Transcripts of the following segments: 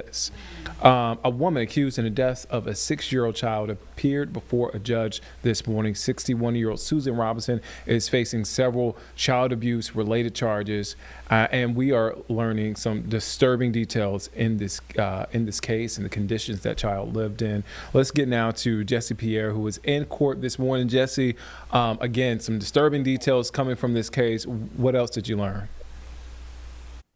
Yes. A woman accused in the death of a 6-year-old child appeared before a judge this morning. 61-year-old Susan Robinson is facing several child abuse related charges, and we are learning some disturbing details in this case and the conditions that child lived in. Let's get now to Jesse Pierre, who was in court this morning. Jesse, again, some disturbing details coming from this case. What else did you learn?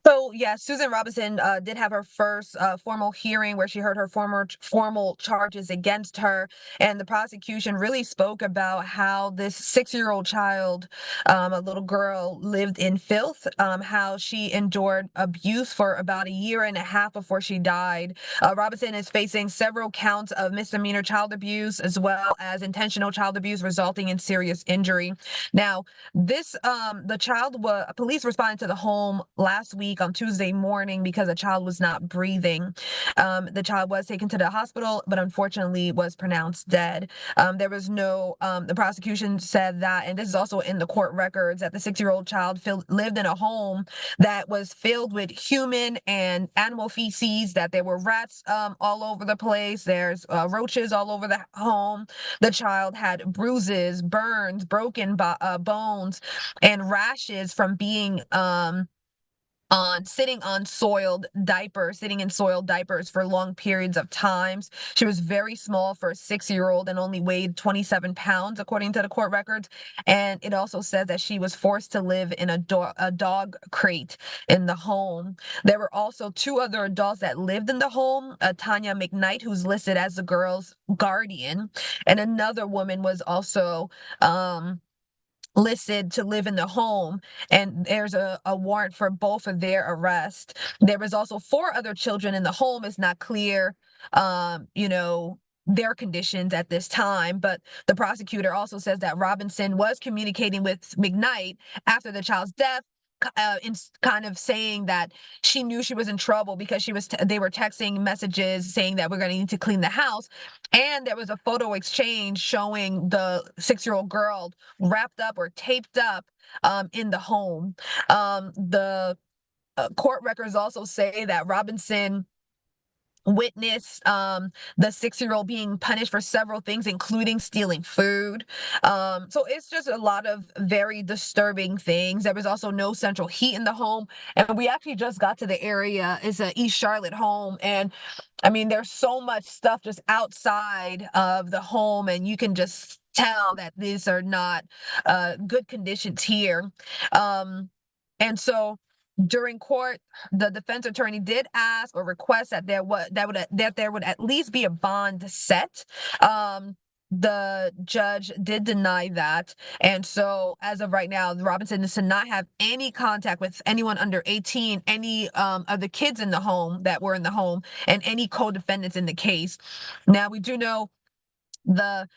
So yeah, Susan Robinson did have her first formal hearing where she heard her formal charges against her, and the prosecution really spoke about how this 6-year-old child, a little girl, lived in filth, how she endured abuse for about a year and a half before she died. Robinson is facing several counts of misdemeanor child abuse as well as intentional child abuse resulting in serious injury. Now, the child was police responded to the home last week on Tuesday morning because the child was not breathing. The child was taken to the hospital, but unfortunately was pronounced dead. There was no. The prosecution said that, and this is also in the court records, that the 6-year-old child lived in a home that was filled with human and animal feces. That there were rats all over the place. There's roaches all over the home. The child had bruises, burns, broken bones, and rashes from being on sitting on soiled diapers, sitting in soiled diapers for long periods of times. She was very small for a 6-year-old and only weighed 27 pounds, according to the court records. And it also said that she was forced to live in a dog crate in the home. There were also two other adults that lived in the home, Tanya McKnight, who's listed as the girl's guardian, and another woman was also listed to live in the home, and there's a warrant for both of their arrest. There was also four other children in the home. It's not clear, their conditions at this time, but the prosecutor also says that Robinson was communicating with McKnight after the child's death, in kind of saying that she knew she was in trouble because they were texting messages saying that we're going to need to clean the house, and there was a photo exchange showing the 6-year-old girl wrapped up or taped up in the home. The court records also say that Robinson witnessed the 6-year-old being punished for several things, including stealing food. So it's just a lot of very disturbing things. There was also no central heat in the home, and we actually just got to the area. It's a East Charlotte home, and I mean, there's so much stuff just outside of the home, and you can just tell that these are not good conditions here. Um, and so during court, the defense attorney did ask or request that there would at least be a bond set. The judge did deny that, and so as of right now, Robinson does not have any contact with anyone under 18, any of the kids in the home that were in the home, and any co-defendants in the case. Now we do know the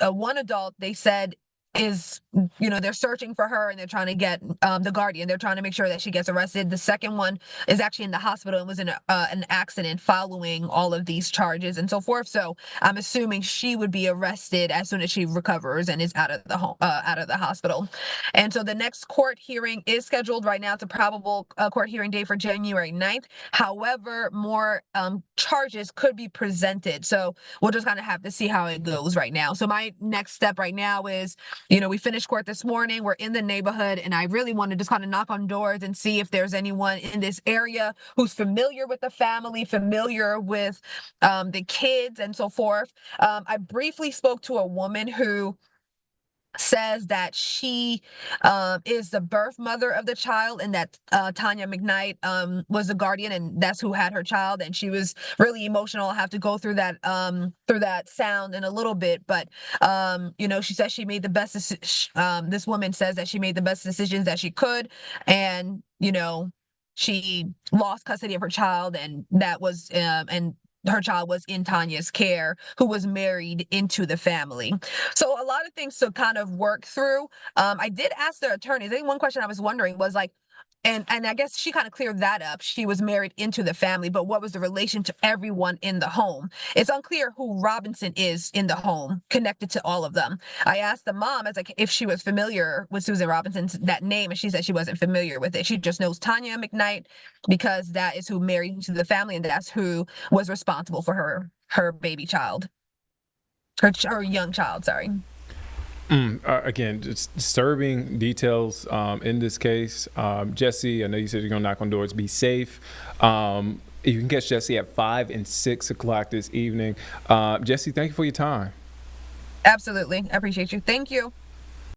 one adult, they said, is, they're searching for her and they're trying to get the guardian. They're trying to make sure that she gets arrested. The second one is actually in the hospital and was in an accident following all of these charges and so forth. So I'm assuming she would be arrested as soon as she recovers and is out of the home, out of the hospital. And so the next court hearing is scheduled right now. It's a probable court hearing date for January 9th. However, more charges could be presented. So we'll just kind of have to see how it goes right now. So my next step right now is, we finished court this morning. We're in the neighborhood, and I really want to just kind of knock on doors and see if there's anyone in this area who's familiar with the family, familiar with the kids, and so forth. I briefly spoke to a woman who says that she is the birth mother of the child, and that Tanya McKnight was the guardian, and that's who had her child. And she was really emotional. I'll have to go through that sound in a little bit, but she says she made the best. This woman says that she made the best decisions that she could, and she lost custody of her child, and that was and her child was in Tanya's care, who was married into the family. So a lot of things to kind of work through. I did ask the attorneys. I think one question I was wondering was like, And I guess she kind of cleared that up. She was married into the family, but what was the relation to everyone in the home? It's unclear who Robinson is in the home, connected to all of them. I asked the mom as like if she was familiar with Susan Robinson's that name, and she said she wasn't familiar with it. She just knows Tanya McKnight because that is who married into the family, and that's who was responsible for her baby child, her young child. Sorry. Again, just disturbing details in this case. Jesse, I know you said you're going to knock on doors. Be safe. You can catch Jesse at 5 and 6 o'clock this evening. Jesse, thank you for your time. Absolutely, I appreciate you. Thank you.